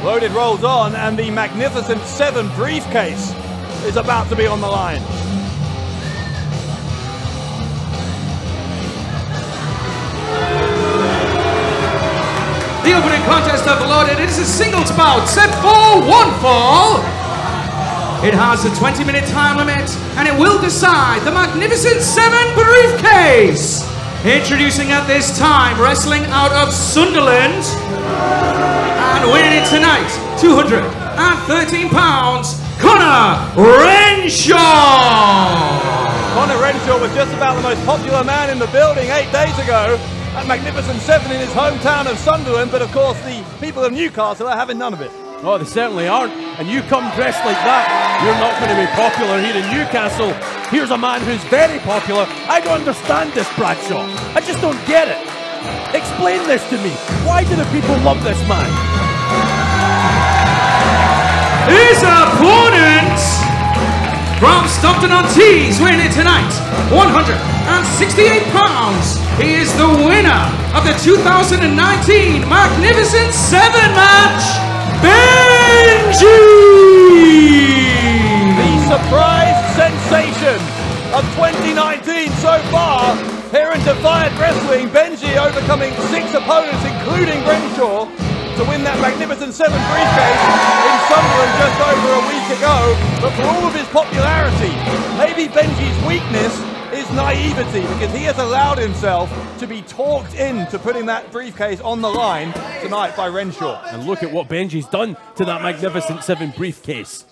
Loaded rolls on, and the Magnificent 7 briefcase is about to be on the line. The opening contest of Loaded, it is a singles bout set for 1 fall. It has a 20-minute time limit, and it will decide the Magnificent 7 briefcase. Introducing at this time, wrestling out of Sunderland, and winning it tonight, 213 pounds, Conor Renshaw. Conor Renshaw was just about the most popular man in the building 8 days ago at Magnificent 7 in his hometown of Sunderland, but of course the people of Newcastle are having none of it. Oh, they certainly aren't. And you come dressed like that, you're not going to be popular here in Newcastle. Here's a man who's very popular. I don't understand this, Bradshaw. I just don't get it. Explain this to me. Why do the people love this man? His opponent from Stockton-on-Tees, winning it tonight, 168 pounds. He is the winner of the 2019 Magnificent 7 match, Benji! The surprise sensation of 2019 so far here in Defiant Wrestling. Benji overcoming 6 opponents, including Renshaw, to win that Magnificent 7 briefcase in Sunderland just over a week ago. But for all of his popularity, maybe Benji's weakness is naivety, because he has allowed himself to be talked into putting that briefcase on the line tonight by Renshaw. And look at what Benji's done to that Magnificent 7 briefcase.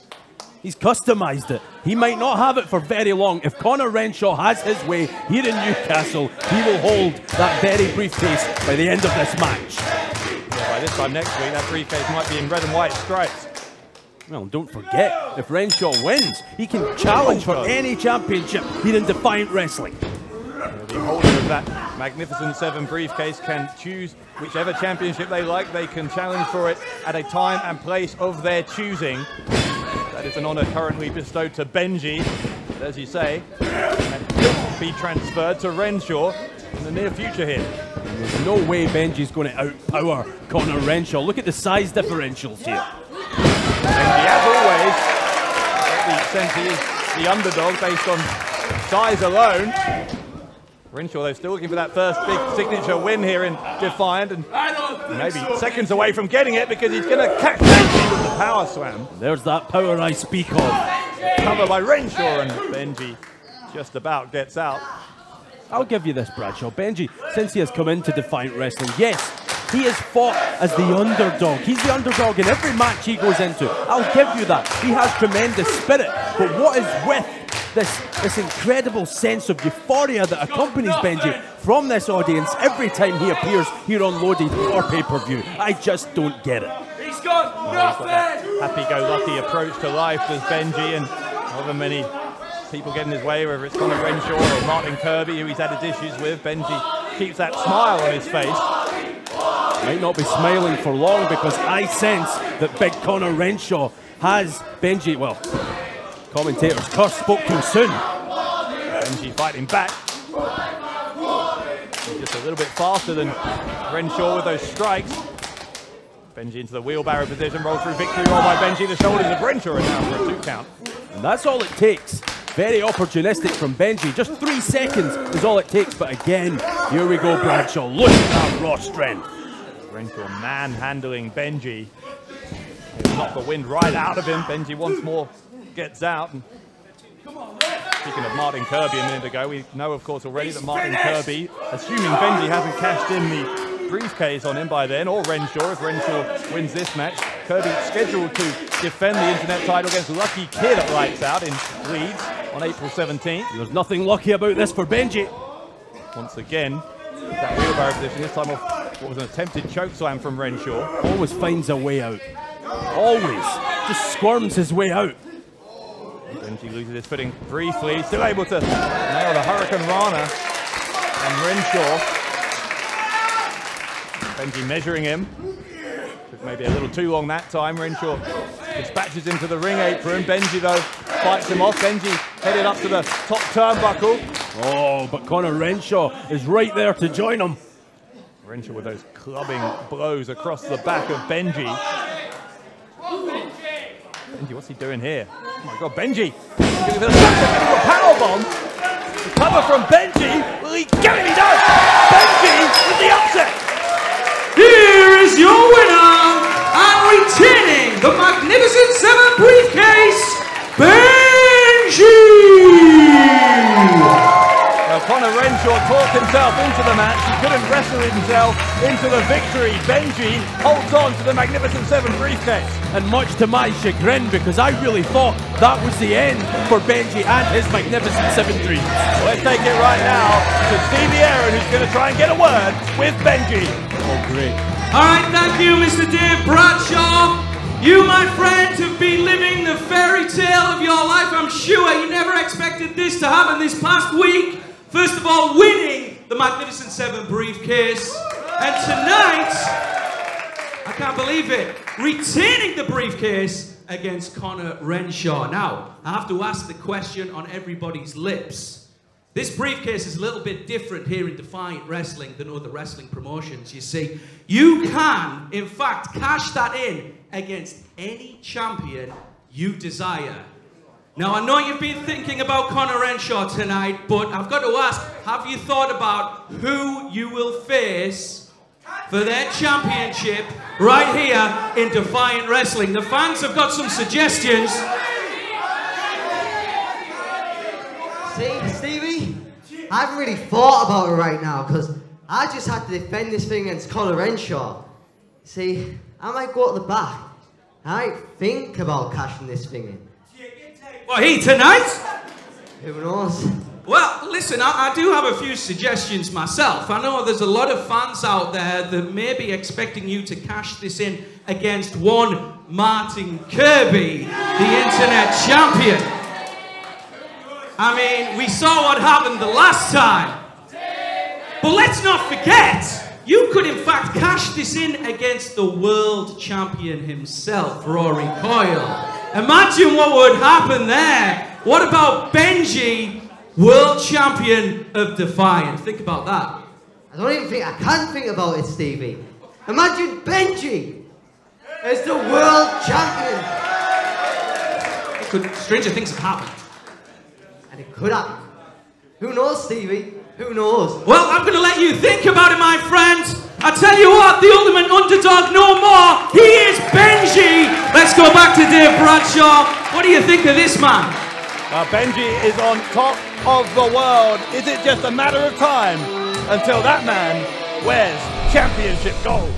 He's customized it. He might not have it for very long. If Conor Renshaw has his way here in Newcastle, he will hold that very briefcase by the end of this match. Yeah, by this time next week, that briefcase might be in red and white stripes. Well, don't forget, if Renshaw wins, he can challenge for any championship here in Defiant Wrestling. The holder of that Magnificent 7 briefcase can choose whichever championship they like. They can challenge for it at a time and place of their choosing. That is an honor currently bestowed to Benji. But as you say, that could be transferred to Renshaw in the near future here. There's no way Benji's going to outpower Conor Renshaw. Look at the size differentials here. Benji, as always, the sense he is the underdog based on size alone. Renshaw, though, still looking for that first big signature win here in Defiant, and maybe seconds away from getting it, because he's going to catch Benji with the power slam. There's that power I speak of. Covered by Renshaw, and Benji just about gets out. I'll give you this, Bradshaw. Benji, since he has come into Defiant Wrestling, yes, he has fought as the underdog. He's the underdog in every match he goes into. I'll give you that. He has tremendous spirit. But what is with this incredible sense of euphoria that accompanies Benji from this audience every time he appears here on Loaded or pay-per-view? I just don't get it. He's got nothing! Happy-go-lucky approach to life does Benji, and however many people get in his way, whether it's Conor Renshaw or Martin Kirby, who he's had issues with, Benji keeps that smile on his face. Might not be smiling for long, because I sense that big Conor Renshaw has Benji, well, commentators curse spoke too soon. Benji fighting back. He's just a little bit faster than Renshaw with those strikes. Benji into the wheelbarrow position, rolls through victory roll by Benji. The shoulders of Renshaw are now for a 2 count. And that's all it takes. Very opportunistic from Benji. Just 3 seconds is all it takes. But again, here we go, Bradshaw. Look at that raw strength. Renshaw manhandling Benji. He's knocked the wind right out of him. Benji once more gets out. And speaking of Martin Kirby a minute ago, we know, of course, already that Martin Kirby, assuming Benji hasn't cashed in the briefcase on him by then, or Renshaw, if Renshaw wins this match, Kirby's scheduled to defend the internet title against Lucky Kid at Lights Out in Leeds on April 17th. There's nothing lucky about this for Benji. Once again, that wheelbarrow position, this time off what was an attempted chokeslam from Renshaw. Always finds a way out. Always. Just squirms his way out. Benji loses his footing briefly, still able to nail the Hurricane Rana. And Renshaw, Benji measuring him. Took maybe a little too long that time. Renshaw dispatches him to the ring apron. Benji, though, fights him off. Benji headed up to the top turnbuckle. Oh, but Conor Renshaw is right there to join him. Renshaw with those clubbing blows across the back of Benji. Benji, what's he doing here? Oh my God, Benji! Giving a powerbomb. The cover from Benji. Will he get it? He does! Benji with the upset! Here is your winner and retaining the Magnificent 7 briefcase, Benji! Well, Conor Renshaw talked himself into the match. He couldn't wrestle himself into the victory. Benji holds on to the Magnificent 7 briefcase. And much to my chagrin, because I really thought that was the end for Benji and his Magnificent 7 dreams. Let's take it right now to Stevie Aaron, who's going to try and get a word with Benji. Oh, great. All right, thank you, Mr. Dave Bradshaw. You, my friend, have been living the fairy tale of your life. I'm sure you never expected this to happen this past week. First of all, winning the Magnificent 7 briefcase. And tonight, I can't believe it, retaining the briefcase against Conor Renshaw. Now, I have to ask the question on everybody's lips. This briefcase is a little bit different here in Defiant Wrestling than other wrestling promotions. You see, you can, in fact, cash that in against any champion you desire. Now, I know you've been thinking about Conor Renshaw tonight, but I've got to ask, have you thought about who you will face for their championship right here in Defiant Wrestling? The fans have got some suggestions. See, Stevie, I haven't really thought about it right now, because I just had to defend this thing against Conor Renshaw. See, I might go to the back. I might think about cashing this thing in. What, he tonight? Who knows? Well, listen, I do have a few suggestions myself. I know there's a lot of fans out there that may be expecting you to cash this in against one Martin Kirby, the internet champion. I mean, we saw what happened the last time. But let's not forget, you could in fact cash this in against the world champion himself, Rory Coyle. Imagine what would happen there. What about Benji, world champion of Defiant? Think about that. I don't even think I can think about it, Stevie. Imagine Benji as the world champion. Stranger things have happened. And it could happen. Who knows, Stevie? Who knows? Well, I'm going to let you think about it, my friend. I tell you what, the ultimate underdog no more. He is Benji. Let's go back to Dave Bradshaw. What do you think of this man? Benji is on top of the world. Is it just a matter of time until that man wears championship gold?